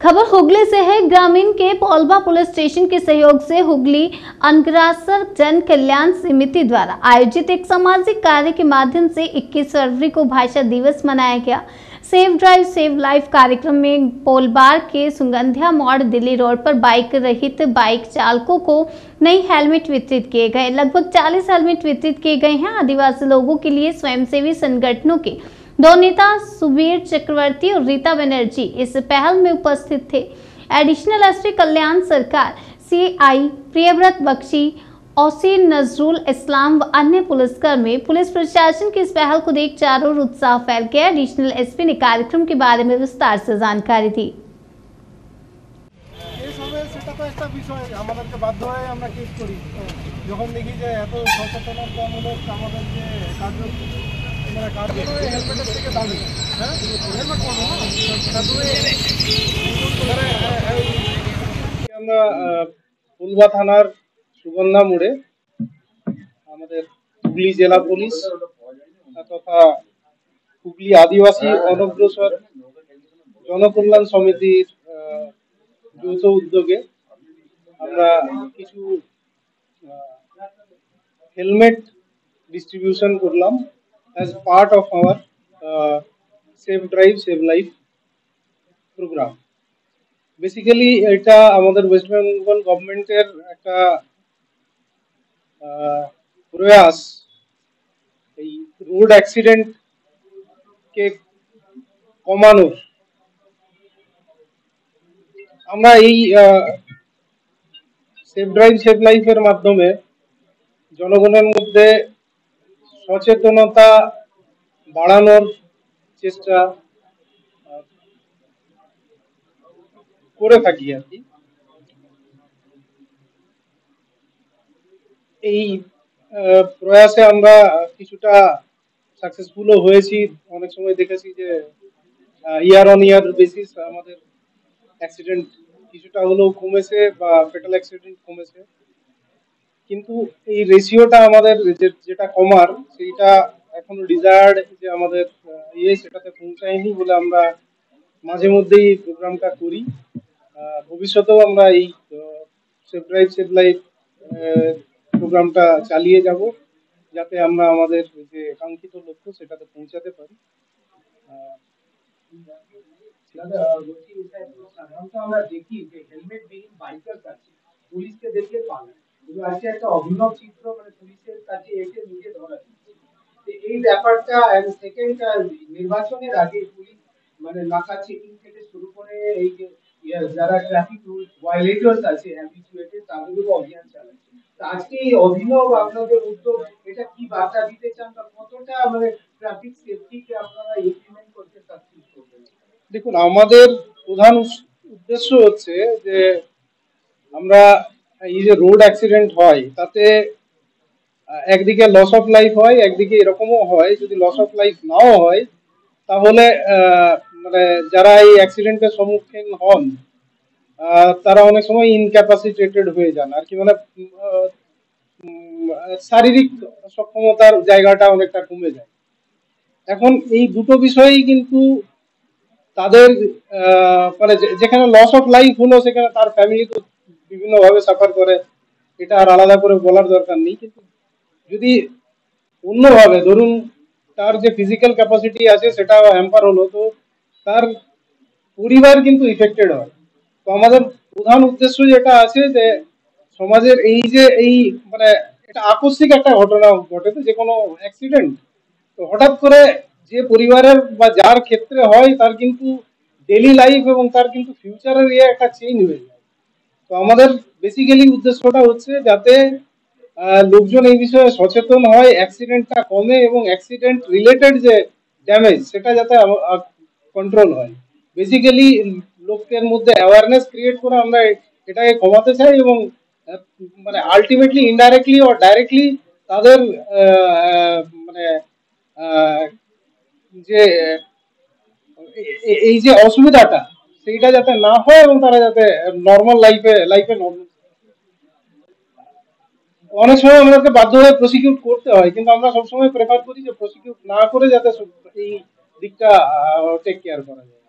खबर हुगली से है। ग्रामीण के पौलवा पुलिस स्टेशन के सहयोग से हुगली अनग्रासर जन कल्याण समिति द्वारा आयोजित एक सामाजिक कार्य के माध्यम से 21 फरवरी को भाषा दिवस मनाया गया। सेव ड्राइव सेव लाइफ कार्यक्रम में पोलबार के सुगंधिया मोड़ दिल्ली रोड पर बाइक रहित बाइक चालकों को नई हेलमेट वितरित किए गए। लगभग 40 हेलमेट वितरित किए गए हैं। आदिवासी लोगों के लिए स्वयंसेवी संगठनों के दो नेता सुबीर चक्रवर्ती और रीता बनर्जी इस पहल में उपस्थित थे। एडिशनल एसपी कल्याण सरकार सीआई प्रियव्रत बख्शी, औसी नजरुल इस्लाम व अन्य पुलिसकर्मी पुलिस प्रशासन की इस पहल को देख चारों ओर उत्साह फैल गया। एडिशनल एसपी ने कार्यक्रम के बारे में विस्तार से जानकारी दी। पुलवा थानार सुगंधा मोड़े हुगली जिला पुलिस तथा हुगली आदिवासी अनग्रसर जनकल्याण समितिर যৌথ উদ্যোগে আমরা কিছু হেলমেট ডিস্ট্রিবিউশন করলাম as part of our save drive save life program। Basically এটা আমাদের ওয়েস্ট বেঙ্গল গভর্নমেন্টের একটা প্রয়াস এই রোড অ্যাক্সিডেন্ট কে কমানোর। আমরা এই সেভ ড্রাইভ সেভ লাইফের মাধ্যমে জনগণের মধ্যে সচেতনতা বাড়ানোর চেষ্টা করে থাকি আর কি। এই প্রয়াসে আমরা কিছুটা সাকসেসফুলও হয়েছি। অনেক সময় দেখেছি যে ইয়ার অন ইয়ার বেসিস আমাদের অ্যাক্সিডেন্ট কিছুটা হলেও কমেছে বা ফেটাল অ্যাক্সিডেন্ট কমেছে, কিন্তু এই রেশিওটা আমাদের যেটা কমার সেইটা এখনো ডিজায়ার্ড যে আমাদের সেটাতে পৌঁছায়নি বলে আমরা মাঝে মধ্যেই প্রোগ্রামটা করি। ভবিষ্যতেও আমরা এই সেভ ড্রাইভ সেভ লাইফ প্রোগ্রামটা চালিয়ে যাব যাতে আমরা আমাদের যে কাঙ্ক্ষিত লক্ষ্য সেটাতে পৌঁছাতে পারি। সাধারণত আমরা দেখি যে হেলমেট বিহীন বাইকার আছে পুলিশকে দেখে পায়, কিন্তু আজকে একটা অভিনব চিত্র মানে পুলিশের কাছে এসে নিজে ধরা দিচ্ছে। এই ব্যাপারটা সেকেন্ড নির্বাচনের আগে পুলিশ মানে নাকা চেকিং থেকে শুরু করে এই যে যারা ট্রাফিক রুল ভায়োলেটরস আছে হ্যাবিচুয়েটেড তাদের উপর অভিযান চালাচ্ছে। আজকে এই অভিনব আপনাদের উদ্যোগ এটা কি বার্তা দিতে চান বা কতটা মানে ট্রাফিক সেফটিকে আপনারা ইমপ্লিমেন্ট করতে সাকসেস করবেন? দেখুন, আমাদের প্রধান উদ্দেশ্য হচ্ছে যে আমরা এই যে রোড অ্যাক্সিডেন্ট হয় তাতে একদিকে লস অফ লাইফ হয়, একদিকে এরকমও হয় যদি লস অফ লাইফ নাও হয় তাহলে মানে যারা এই অ্যাক্সিডেন্টের সম্মুখীন হন তারা অনেক সময় ইনক্যাপাসিটেটেড হয়ে যান আর কি, মানে শারীরিক সক্ষমতার জায়গাটা অনেকটা কমে যায়। এখন এই দুটো বিষয়ই কিন্তু তাদের মানে যেখানে লস অফ লাইফ হলো সেখানে তার ফ্যামিলি তো বিভিন্নভাবে সাফার করে, এটা আর আলাদা করে বলার দরকার নেই। কিন্তু যদি অন্যভাবে ধরুন তার যে ফিজিক্যাল ক্যাপাসিটি আছে সেটা হ্যাম্পার হলো, তো তার পরিবার কিন্তু ইফেক্টেড হয়। তো আমাদের প্রধান উদ্দেশ্য যেটা আছে যে সমাজের এই যে এই মানে এটা আকস্মিক একটা ঘটনা ঘটে, তো যে কোনো অ্যাক্সিডেন্ট তো হঠাৎ করে যে পরিবারের বা যার ক্ষেত্রে হয় তার কিন্তু ডেইলি লাইফ এবং তার কিন্তু ফিউচারের একটা চেঞ্জ হয়ে যায়। তো আমাদের বেসিক্যালি উদ্দেশ্যটা হচ্ছে যাতে লোকজন এই বিষয়ে সচেতন হয়, অ্যাক্সিডেন্টটা কমে এবং অ্যাক্সিডেন্ট রিলেটেড যে ড্যামেজ সেটা যাতে কন্ট্রোল হয়। বেসিক্যালি লোকের মধ্যে অ্যাওয়ারনেস ক্রিয়েট করে আমরা এটাকে কমাতে চাই এবং মানে আলটিমেটলি ইনডাইরেক্টলি অর ডাইরেক্টলি তাদের মানে যে এই যে অসুবিধাটা সেইটা যাতে না হয় এবং তারা যাতে নর্মাল লাইফে অনেক সময় আমাদেরকে বাধ্য হয়ে প্রসিকিউট করতে হয়, কিন্তু আমরা সবসময় প্রেফার করি যে প্রসিকিউট না করে যাতে এই দিকটা টেক কেয়ার করা যায়।